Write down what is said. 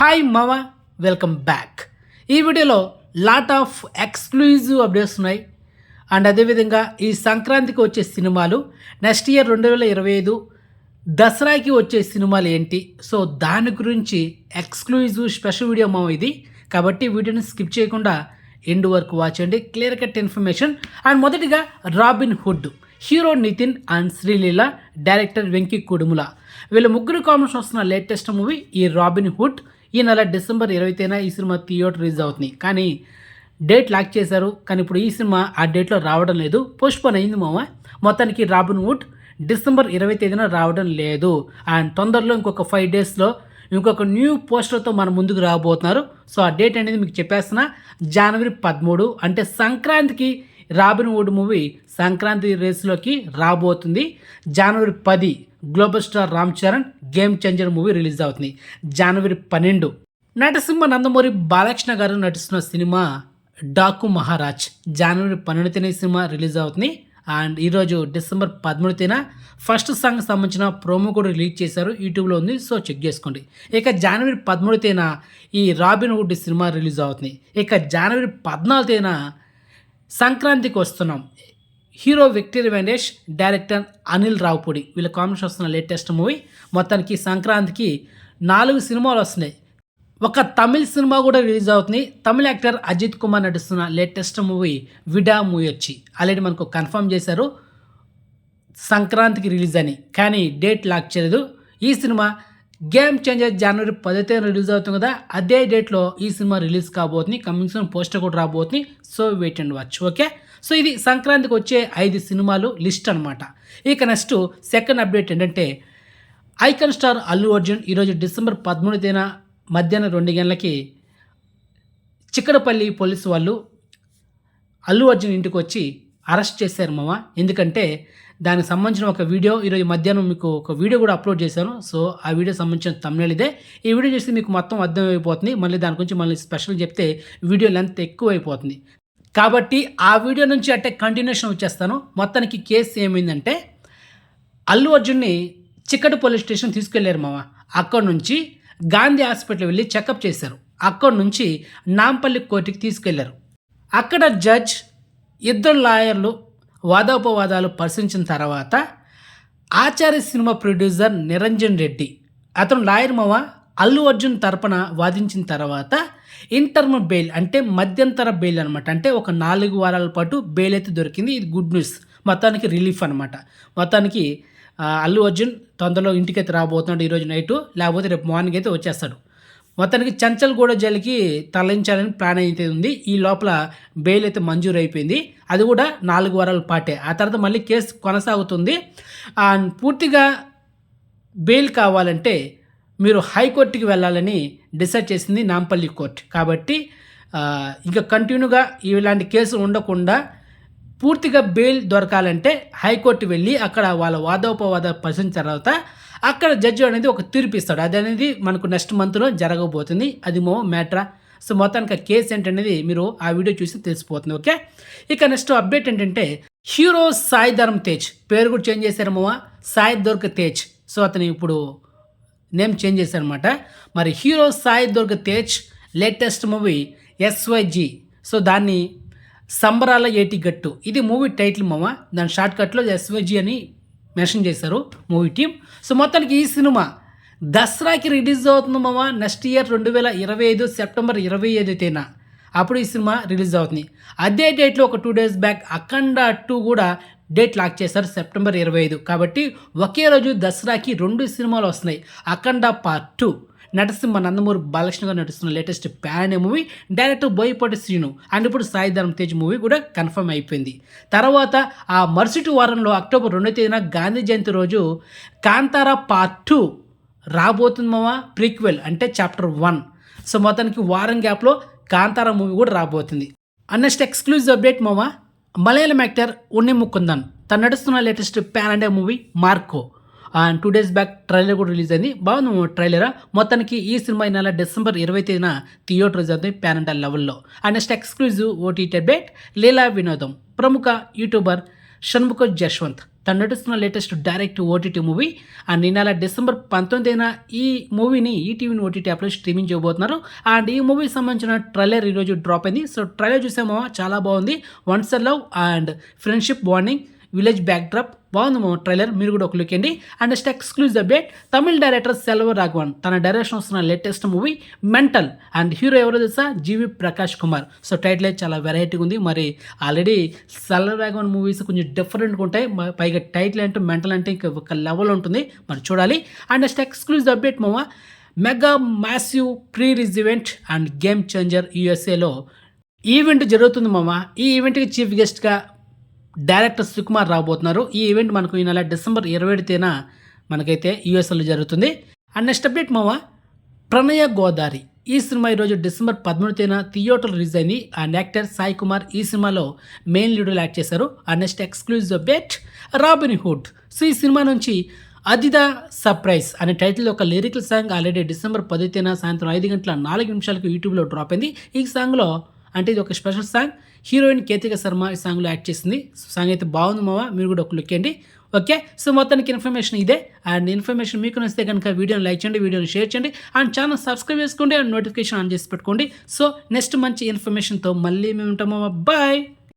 Hi మామ, welcome back. ఈ వీడియోలో లాట్ ఆఫ్ ఎక్స్క్లూజివ్ అప్డేట్స్ ఉన్నాయి. అండ్ అదేవిధంగా ఈ సంక్రాంతికి వచ్చే సినిమాలు, నెక్స్ట్ ఇయర్ 2025 దసరాకి వచ్చే సినిమాలు ఏంటి, సో దాని గురించి ఎక్స్క్లూజివ్ స్పెషల్ వీడియో మామ ఇది. కాబట్టి వీడియోని స్కిప్ చేయకుండా ఎండ్ వరకు వాచ్ చేయండి, క్లియర్ కట్ ఇన్ఫర్మేషన్. అండ్ మొదటిగా Robin Hood, hero Nithiin and Sreeleela, director Venky Kudumula, వీళ్ళ ముగ్గురు కాంబినేషన్ వస్తున్న లేటెస్ట్ మూవీ ఈ రాబిన్ హుడ్. ఈ నెల డిసెంబర్ 20న ఈ సినిమా థియేటర్ రిలీజ్ అవుతుంది. కానీ డేట్ లాక్ చేశారు, కానీ ఇప్పుడు ఈ సినిమా ఆ డేట్లో రావడం లేదు, పోస్ట్పోన్ అయింది మామ. మొత్తానికి రాబిన్ హుడ్ డిసెంబర్ 20 రావడం లేదు. అండ్ తొందరలో ఇంకొక 5 డేస్లో ఇంకొక న్యూ పోస్టర్తో మన ముందుకు రాబోతున్నారు. సో ఆ డేట్ అనేది మీకు చెప్పేస్తున్నా, జనవరి 13, అంటే సంక్రాంతికి రాబిన్ హుడ్ మూవీ సంక్రాంతి రేస్లోకి రాబోతుంది. జనవరి 10 global star Ram Charan game changer movie release అవుతుంది. జనవరి 12 నటసింహ నందమూరి బాలకృష్ణ గారు నటిస్తున్న సినిమా డాకు మహారాజ్ జనవరి 12 సినిమా రిలీజ్ అవుతుంది. అండ్ ఈరోజు డిసెంబర్ 13 ఫస్ట్ సాంగ్ సంబంధించిన ప్రోమో కూడా రిలీజ్ చేశారు, యూట్యూబ్లో ఉంది, సో చెక్ చేసుకోండి. ఇక జనవరి 13 ఈ రాబిన్ హుడ్ సినిమా రిలీజ్ అవుతుంది. ఇక జనవరి 14 సంక్రాంతికి వస్తున్నాం. Hero victory Venkatesh, director Anil Ravipudi, వీళ్ళ కాంబినేషన్ వస్తున్న లేటెస్ట్ మూవీ. మొత్తానికి సంక్రాంతికి 4 సినిమాలు వస్తున్నాయి. ఒక తమిళ్ సినిమా కూడా రిలీజ్ అవుతుంది. తమిళ యాక్టర్ అజిత్ కుమార్ నటిస్తున్న latest movie Vidaa Muyarchi already మనకు కన్ఫర్మ్ చేశారు సంక్రాంతికి రిలీజ్ అని, కానీ డేట్ లాక్ చేయలేదు. ఈ సినిమా గేమ్ చేంజర్ జనవరి 10 రిలీజ్ అవుతుంది కదా, అదే డేట్లో ఈ సినిమా రిలీజ్ కాబోతుంది. కమింగ్ సూన్ పోస్టర్ కూడా రాబోతుంది, so wait and watch. Okay, so ఇది సంక్రాంతికి వచ్చే 5 సినిమాలు లిస్ట్ అనమాట. ఇక నెక్స్ట్ సెకండ్ అప్డేట్ ఏంటంటే, ఐకాన్ స్టార్ అల్లు అర్జున్ ఈరోజు డిసెంబర్ 13 మధ్యాహ్నం 2 గంటలకి చిక్కడపల్లి పోలీసు వాళ్ళు అల్లు అర్జున్ ఇంటికి వచ్చి అరెస్ట్ చేశారు మామ. ఎందుకంటే దానికి సంబంధించిన ఒక వీడియో ఈరోజు మధ్యాహ్నం మీకు ఒక వీడియో కూడా అప్లోడ్ చేశాను. సో ఆ వీడియో సంబంధించిన తమ్నెయిల్ ఇదే. ఈ వీడియో చేస్తే మీకు మొత్తం అర్థమైపోతుంది. మళ్ళీ దాని గురించి మళ్ళీ స్పెషల్ చెప్తే వీడియో లెంత్ ఎక్కువ అయిపోతుంది. కాబట్టి ఆ వీడియో నుంచి అంటే కంటిన్యూషన్ వచ్చేస్తాను. మొత్తానికి కేసు ఏమైందంటే, అల్లు అర్జున్ని చిక్కటి పోలీస్ స్టేషన్ తీసుకెళ్లారు మామ. అక్కడ నుంచి గాంధీ హాస్పిటల్ వెళ్ళి చెకప్ చేశారు. అక్కడ నుంచి నాంపల్లి కోర్టుకి తీసుకెళ్లారు. అక్కడ జడ్జ్ ఇద్దరు లాయర్లు వాదోపవాదాలు పరిశీలించిన తర్వాత ఆచార్య సినిమా ప్రొడ్యూసర్ నిరంజన్ రెడ్డి, అతను లాయర్ మామ, అల్లు అర్జున్ తరపున వాదించిన తర్వాత ఇంటర్మ్ బెయిల్ అంటే మధ్యంతర బెయిల్ అనమాట. అంటే ఒక 4 వారాల పాటు బెయిల్ అయితే దొరికింది. ఇది గుడ్ న్యూస్, మొత్తానికి రిలీఫ్ అనమాట. మొత్తానికి అల్లు అర్జున్ తొందరలో ఇంటికి అయితే రాబోతున్నాడు ఈరోజు నైటు, లేకపోతే రేపు మార్నింగ్ అయితే వచ్చేస్తాడు. మొత్తానికి చంచల్గూడ జైలుకి తరలించాలని ప్లాన్ అయితే ఉంది. ఈ లోపల బెయిల్ అయితే మంజూరు అయిపోయింది, అది కూడా 4 వారాల పాటే. ఆ తర్వాత మళ్ళీ కేసు కొనసాగుతుంది. పూర్తిగా బెయిల్ కావాలంటే మీరు హైకోర్టుకి వెళ్ళాలని డిసైడ్ చేసింది నాంపల్లి కోర్టు. కాబట్టి ఇంకా కంటిన్యూగా ఇలాంటి కేసులు ఉండకుండా పూర్తిగా బెయిల్ దొరకాలంటే హైకోర్టు వెళ్ళి అక్కడ వాళ్ళ వాదోపవాదాలు పరిశీలించిన తర్వాత అక్కడ జడ్జి అనేది ఒక తీర్పు ఇస్తాడు. అది అనేది మనకు నెక్స్ట్ మంత్లో జరగబోతుంది. అది మ్యాటరా. సో మొత్తానికి కేసు ఏంటనేది మీరు ఆ వీడియో చూసి తెలిసిపోతుంది. ఓకే, ఇక నెక్స్ట్ అప్డేట్ ఏంటంటే, హీరో సాయి ధరమ్ తేజ్ పేరు కూడా చేంజ్ చేశారు మామ, సాయి దుర్గ తేజ్. సో అతను ఇప్పుడు నేమ్ చేంజ్ చేశారనమాట. మరి hero Sai Durga Tej latest movie SYG, so దాన్ని సంబరాల ఏటి గట్టు, ఇది మూవీ టైటిల్ మామ. దాని షార్ట్ కట్లో SYG అని మెన్షన్ చేశారు మూవీ టీం. సో మొత్తానికి ఈ సినిమా దసరాకి రిలీజ్ అవుతుంది మామ. నెక్స్ట్ ఇయర్ 2025 సెప్టెంబర్ 25 అప్పుడు ఈ సినిమా రిలీజ్ అవుతుంది. అదే డేట్లో ఒక 2 డేస్ బ్యాక్ అఖండ 2 కూడా డేట్ లాక్ చేశారు, సెప్టెంబర్ 25. కాబట్టి ఒకే రోజు దసరాకి 2 సినిమాలు వస్తున్నాయి. అఖండ పార్ట్ 2 నటసింహ నందమూరి బాలకృష్ణ గారు నటిస్తున్న latest pan movie, director Boyapati Srinu, and ఇప్పుడు సాయి ధరమ్ తేజ్ మూవీ కూడా కన్ఫర్మ్ అయిపోయింది. తర్వాత ఆ మరుసటి వారంలో అక్టోబర్ 2 గాంధీ జయంతి రోజు కాంతారా పార్ట్ 2 రాబోతుంది మామ, ప్రీక్వెల్ అంటే చాప్టర్ 1. సో మొత్తానికి వారం గ్యాప్లో కాంతారా మూవీ కూడా రాబోతుంది. నెక్స్ట్ ఎక్స్క్లూజివ్ అప్డేట్ మామ, మలయాళం యాక్టర్ ఉన్ని ముకుందన్ తను నడుస్తున్న latest pan India movie Marco. And 2 days back trailer కూడా రిలీజ్ అయింది, బాగుంది ట్రైలరా. మొత్తానికి ఈ సినిమా ఈ నెల డిసెంబర్ 20 థియేటర్ రిలీజ్ అవుతుంది ప్యాన్ ఇండియా లెవెల్లో. And next exclusive OTT update, Leela Vinodam ప్రముఖ యూట్యూబర్ షణ్ముఖ జశ్వంత్ తను నటిస్తున్న latest direct OTT movie. And ఈ నెల డిసెంబర్ 19న ఈ మూవీని ఈటీవీని ఓటీటీ యాప్లో స్ట్రీమింగ్ చేయబోతున్నారు. అండ్ ఈ మూవీకి సంబంధించిన ట్రైలర్ ఈరోజు డ్రాప్ అయింది. సో ట్రైలర్ చూసామో చాలా బాగుంది. Once love and friendship bonding village back drop బాగుంది మా ట్రైలర్, మీరు కూడా ఒక లుక్ అండి. And next exclusive update, Tamil director Selva Raghavan తన డైరెక్షన్ వస్తున్న latest movie mental. And hero ఎవరో తెలుసా, జీవి ప్రకాష్ కుమార్. సో టైటిల్ అయితే చాలా వెరైటీగా ఉంది. మరి ఆల్రెడీ సెల్వ రాఘవన్ మూవీస్ కొంచెం డిఫరెంట్గా ఉంటాయి, పైగా టైటిల్ అంటే మెంటల్ అంటే ఇంకా ఒక లెవెల్ ఉంటుంది, మరి చూడాలి. అండ్ నెక్స్ట్ ఎక్స్క్లూజివ్ అప్డేట్ మామ, mega massive pre release event and Game Changer యూఎస్ఏలో ఈవెంట్ జరుగుతుంది మామ. ఈ ఈవెంట్కి చీఫ్ గెస్ట్గా డైరెక్టర్ సుకుమార్ రాబోతున్నారు. ఈ ఈవెంట్ మనకు ఈ నెల డిసెంబర్ 27న మనకైతే యూఎస్ఏలో జరుగుతుంది. అండ్ నెక్స్ట్ అప్డేట్ మామ, ప్రణయ గోదారి ఈ సినిమా ఈరోజు డిసెంబర్ 13న థియేటర్ రిలీజ్ అయింది. అండ్ యాక్టర్ సాయి కుమార్ ఈ సినిమాలో మెయిన్ లీడ్లో యాక్ట్ చేశారు. And next exclusive update, robin hood. So ఈ సినిమా నుంచి అదిదా సర్ప్రైజ్ అనే టైటిల్ ఒక లిరికల్ సాంగ్ ఆల్రెడీ డిసెంబర్ 10న సాయంత్రం 5:04 యూట్యూబ్లో డ్రాప్ అయింది. ఈ సాంగ్లో అంటే ఇది ఒక special song, heroine Ketika Sharma ఈ సాంగ్లో యాక్ట్ చేసింది. సాంగ్ అయితే బాగుంది మామ, మీరు కూడా ఒక లుక్ అండి. ఓకే, సో మొత్తానికి ఇన్ఫర్మేషన్ ఇదే. అండ్ ఇన్ఫర్మేషన్ మీకు నచ్చితే కనుక వీడియోని లైక్ చేయండి, వీడియోని షేర్ చేయండి, అండ్ ఛానల్ సబ్స్క్రైబ్ చేసుకోండి, అండ్ నోటిఫికేషన్ ఆన్ చేసి పెట్టుకోండి. సో నెక్స్ట్ మంచి ఇన్ఫర్మేషన్తో మళ్ళీ మేము ఉంటాము. బాయ్.